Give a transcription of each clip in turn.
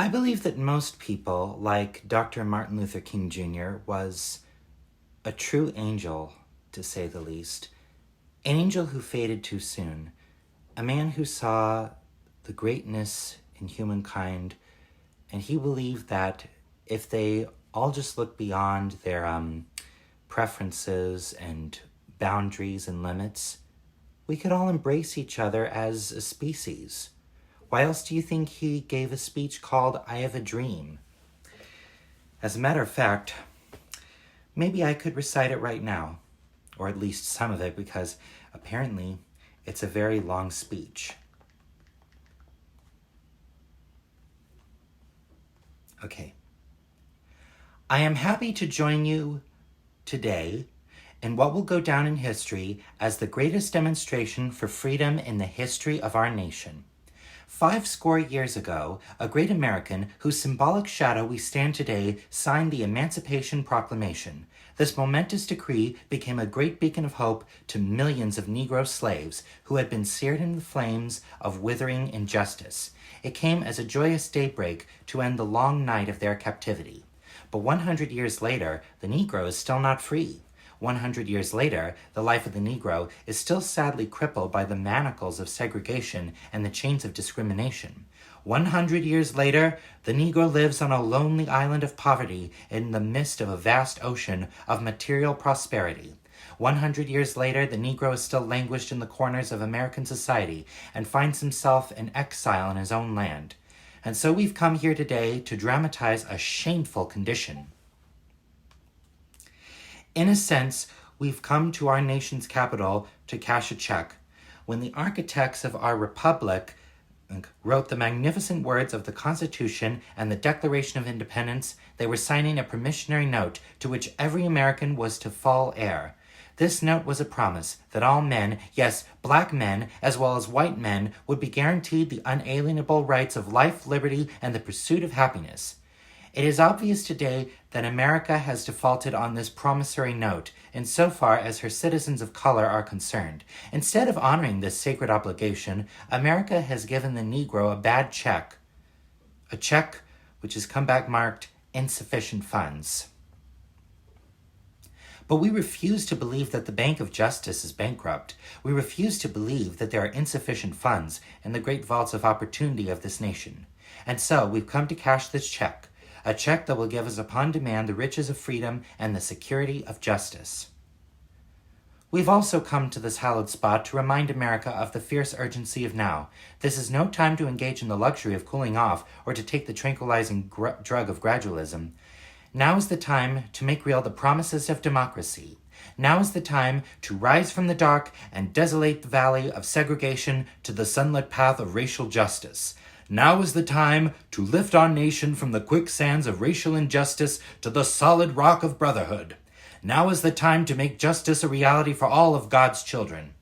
I believe that most people, like Dr. Martin Luthor King Jr., was a true angel, to say the least. An angel who faded too soon. A man who saw the greatness in humankind, and he believed that if they all just look beyond their preferences and boundaries and limits, we could all embrace each other as a species. Why else do you think he gave a speech called I Have a Dream? As a matter of fact, maybe I could recite it right now, or at least some of it, because apparently it's a very long speech. Okay. I am happy to join you today in what will go down in history as the greatest demonstration for freedom in the history of our nation. 50 years ago, a great American whose symbolic shadow we stand today signed the Emancipation Proclamation. This momentous decree became a great beacon of hope to millions of Negro slaves who had been seared in the flames of withering injustice. It came as a joyous daybreak to end the long night of their captivity. But 100 years later, the Negro is still not free. 100 years later, the life of the Negro is still sadly crippled by the manacles of segregation and the chains of discrimination. 100 years later, the Negro lives on a lonely island of poverty in the midst of a vast ocean of material prosperity. 100 years later, the Negro is still languished in the corners of American society and finds himself in exile in his own land. And so we've come here today to dramatize a shameful condition. In a sense, we've come to our nation's capital to cash a check. When the architects of our republic wrote the magnificent words of the Constitution and the Declaration of Independence, they were signing a promissory note to which every American was to fall heir. This note was a promise that all men, yes, black men, as well as white men, would be guaranteed the unalienable rights of life, liberty, and the pursuit of happiness. It is obvious today that America has defaulted on this promissory note insofar as her citizens of color are concerned. Instead of honoring this sacred obligation, America has given the Negro a bad check. A check which has come back marked insufficient funds. But we refuse to believe that the Bank of Justice is bankrupt. We refuse to believe that there are insufficient funds in the great vaults of opportunity of this nation. And so we've come to cash this check. A check that will give us upon demand the riches of freedom and the security of justice. We've also come to this hallowed spot to remind America of the fierce urgency of now. This is no time to engage in the luxury of cooling off or to take the tranquilizing drug of gradualism. Now is the time to make real the promises of democracy. Now is the time to rise from the dark and desolate the valley of segregation to the sunlit path of racial justice. Now is the time to lift our nation from the quicksands of racial injustice to the solid rock of brotherhood. Now is the time to make justice a reality for all of God's children.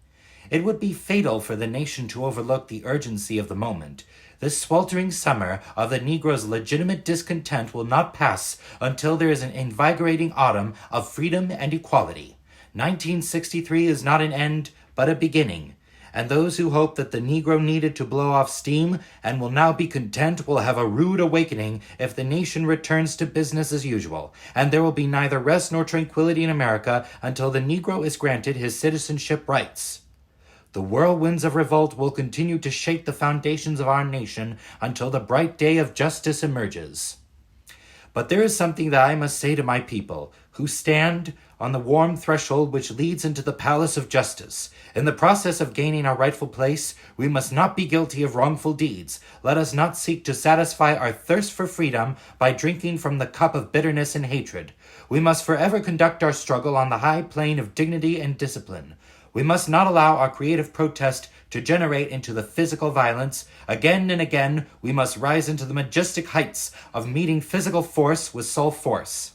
It would be fatal for the nation to overlook the urgency of the moment. This sweltering summer of the Negro's legitimate discontent will not pass until there is an invigorating autumn of freedom and equality. 1963 is not an end, but a beginning. And those who hope that the Negro needed to blow off steam and will now be content will have a rude awakening if the nation returns to business as usual, and there will be neither rest nor tranquility in America until the Negro is granted his citizenship rights. The whirlwinds of revolt will continue to shake the foundations of our nation until the bright day of justice emerges. But there is something that I must say to my people, who stand on the warm threshold which leads into the palace of justice. In the process of gaining our rightful place, we must not be guilty of wrongful deeds. Let us not seek to satisfy our thirst for freedom by drinking from the cup of bitterness and hatred. We must forever conduct our struggle on the high plane of dignity and discipline. We must not allow our creative protest to generate into the physical violence. Again and again, we must rise into the majestic heights of meeting physical force with soul force.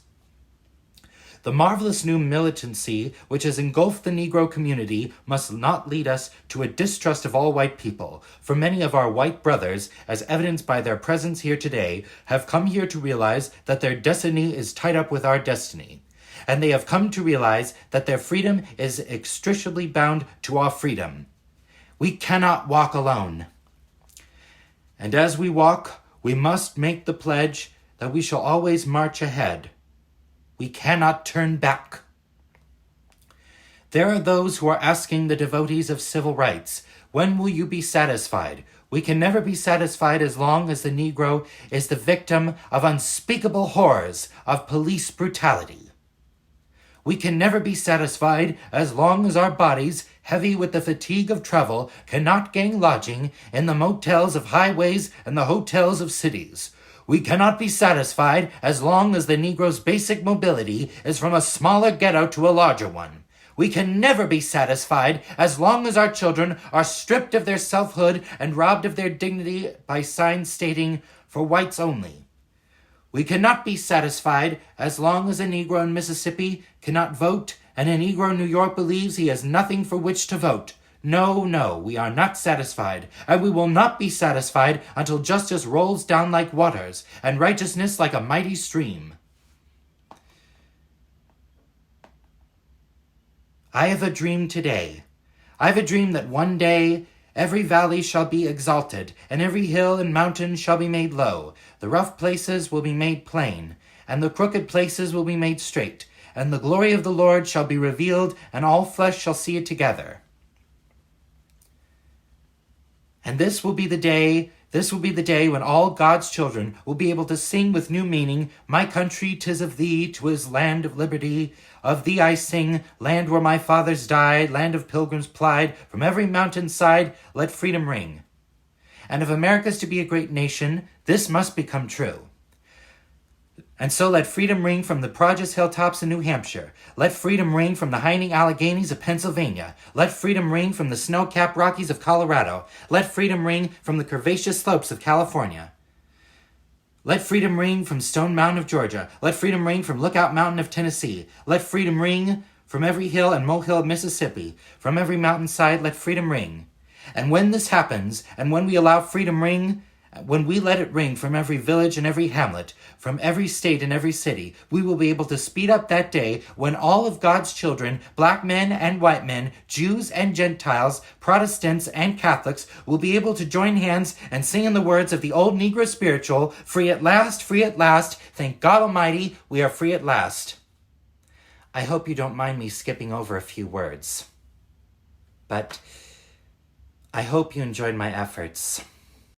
The marvelous new militancy which has engulfed the Negro community must not lead us to a distrust of all white people, for many of our white brothers, as evidenced by their presence here today, have come here to realize that their destiny is tied up with our destiny. And they have come to realize that their freedom is inextricably bound to our freedom. We cannot walk alone. And as we walk, We must make the pledge that we shall always march ahead. We cannot turn back. There are those who are asking the devotees of civil rights, when will you be satisfied? We can never be satisfied as long as the Negro is the victim of unspeakable horrors of police brutality. We can never be satisfied as long as our bodies, heavy with the fatigue of travel, cannot gain lodging in the motels of highways and the hotels of cities. We cannot be satisfied as long as the Negro's basic mobility is from a smaller ghetto to a larger one. We can never be satisfied as long as our children are stripped of their selfhood and robbed of their dignity by signs stating, "For whites only." We cannot be satisfied as long as a Negro in Mississippi cannot vote and a Negro in New York believes he has nothing for which to vote. No, no, we are not satisfied, and we will not be satisfied until justice rolls down like waters and righteousness like a mighty stream. I have a dream today. I have a dream that one day every valley shall be exalted, and every hill and mountain shall be made low. The rough places will be made plain, and the crooked places will be made straight, and the glory of the Lord shall be revealed, and all flesh shall see it together. And this will be the day when all God's children will be able to sing with new meaning, "My country, 'tis of thee, 'twas land of liberty. Of thee I sing, land where my fathers died, land of pilgrims plied, from every mountain side, let freedom ring." And if America's to be a great nation, this must become true. And so let freedom ring from the Prodigious Hilltops in New Hampshire. Let freedom ring from the Heining Alleghanies of Pennsylvania. Let freedom ring from the snow-capped Rockies of Colorado. Let freedom ring from the curvaceous slopes of California. Let freedom ring from Stone Mountain of Georgia. Let freedom ring from Lookout Mountain of Tennessee. Let freedom ring from every hill and molehill of Mississippi. From every mountainside, let freedom ring. And when this happens, and when we allow freedom ring, when we let it ring from every village and every hamlet, from every state and every city, we will be able to speed up that day when all of God's children, black men and white men, Jews and Gentiles, Protestants and Catholics, will be able to join hands and sing in the words of the old Negro spiritual, free at last, thank God Almighty, we are free at last. I hope you don't mind me skipping over a few words, but I hope you enjoyed my efforts.